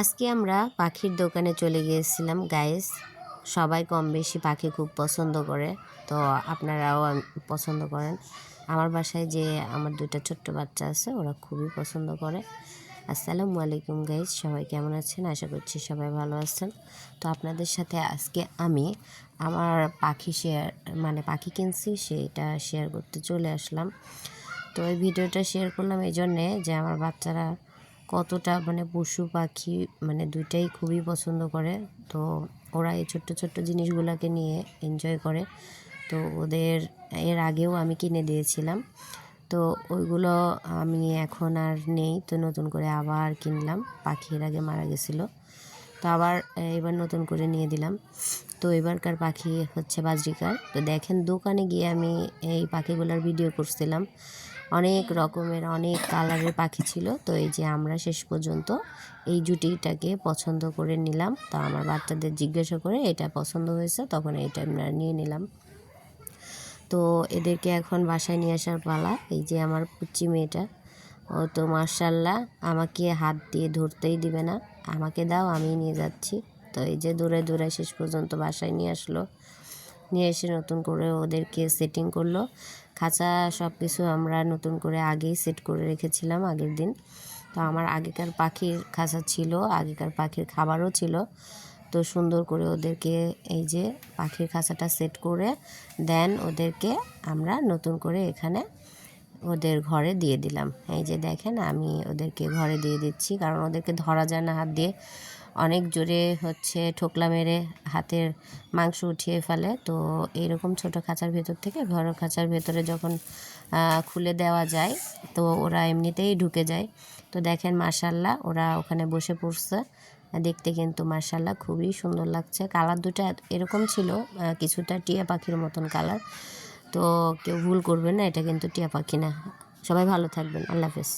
আজকে আমরা পাখির দোকানে চলে গিয়েছিলাম গাইস। সবাই কম বেশি পাখি খুব পছন্দ করে, তো আপনারাও পছন্দ করেন। আমার বাসায় যে আমার দুইটা ছোট্ট বাচ্চা আছে, ওরা খুবই পছন্দ করে। আসসালামু আলাইকুম গাইস, সবাই কেমন আছেন? আশা করছি সবাই ভালো আছেন। তো আপনাদের সাথে আজকে আমি আমার পাখি কিনছি সেটা শেয়ার করতে চলে আসলাম। তো এই ভিডিওটা শেয়ার করলাম এই জন্যে যে আমার বাচ্চারা কতটা পশু পাখি দুইটাই খুবই পছন্দ করে। তো ওরা এই ছোট্ট ছোট্ট জিনিসগুলোকে নিয়ে এনজয় করে। তো ওদের এর আগেও আমি কিনে দিয়েছিলাম, তো ওইগুলো আমি এখন আর নেই, তো নতুন করে আবার কিনলাম। পাখি এর আগে মারা গেছিলো, তো আবার এবার নতুন করে নিয়ে দিলাম। তো এবারকার পাখি হচ্ছে বাজরিকার। তো দেখেন, দোকানে গিয়ে আমি এই পাখিগুলোর ভিডিও করছিলাম। অনেক রকমের অনেক কালারের পাখি ছিল। তো এই যে আমরা শেষ পর্যন্ত এই জুটিটাকে পছন্দ করে নিলাম। তো আমার বাচ্চাদের জিজ্ঞাসা করে এটা পছন্দ হয়েছে, তখন এইটা আমরা নিয়ে নিলাম। তো এদেরকে এখন বাসায় নিয়ে আসার পালা। এই যে আমার পুচি মেয়েটা, ও তো মার্শাল্লাহ আমাকে হাত দিয়ে ধরতেই দিবে না, আমাকে দাও আমি নিয়ে যাচ্ছি। তো এই যে দূরে দূরে শেষ পর্যন্ত বাসায় নিয়ে আসলো। নিয়ে এসে নতুন করে ওদেরকে সেটিং করলো। খাঁচা সব কিছু আমরা নতুন করে আগেই সেট করে রেখেছিলাম আগের দিন। তো আমার আগেকার পাখির খাঁচা ছিল, আগেকার পাখির খাবারও ছিল। তো সুন্দর করে ওদেরকে এই যে পাখির খাঁচাটা সেট করে দেন ওদেরকে আমরা নতুন করে এখানে ওদের ঘরে দিয়ে দিলাম। এই যে দেখেন, আমি ওদেরকে ঘরে দিয়ে দিচ্ছি, কারণ ওদেরকে ধরা যায় না হাত দিয়ে। অনেক জোরে ঠোকলা মেরে হাতের মাংস উঠিয়ে ফেলে। তো এইরকম ছোট খাঁচার ভেতর থেকে বড় খাঁচার ভেতরে যখন খুলে দেওয়া যায়, তো ওরা এমনিতেই ঢুকে যায়। তো দেখেন মাশাল্লাহ, ওরা ওখানে বসে পড়ছে। দেখতে কিন্তু মাশাল্লাহ খুবই সুন্দর লাগছে। কালার দুটা এরকম ছিল, কিছুটা টিয়া পাখির মতন কালার। তো কেউ ভুল করবেন না, এটা কিন্তু টিয়া পাখি না। সবাই ভালো থাকবেন, আল্লাহ হাফেজ।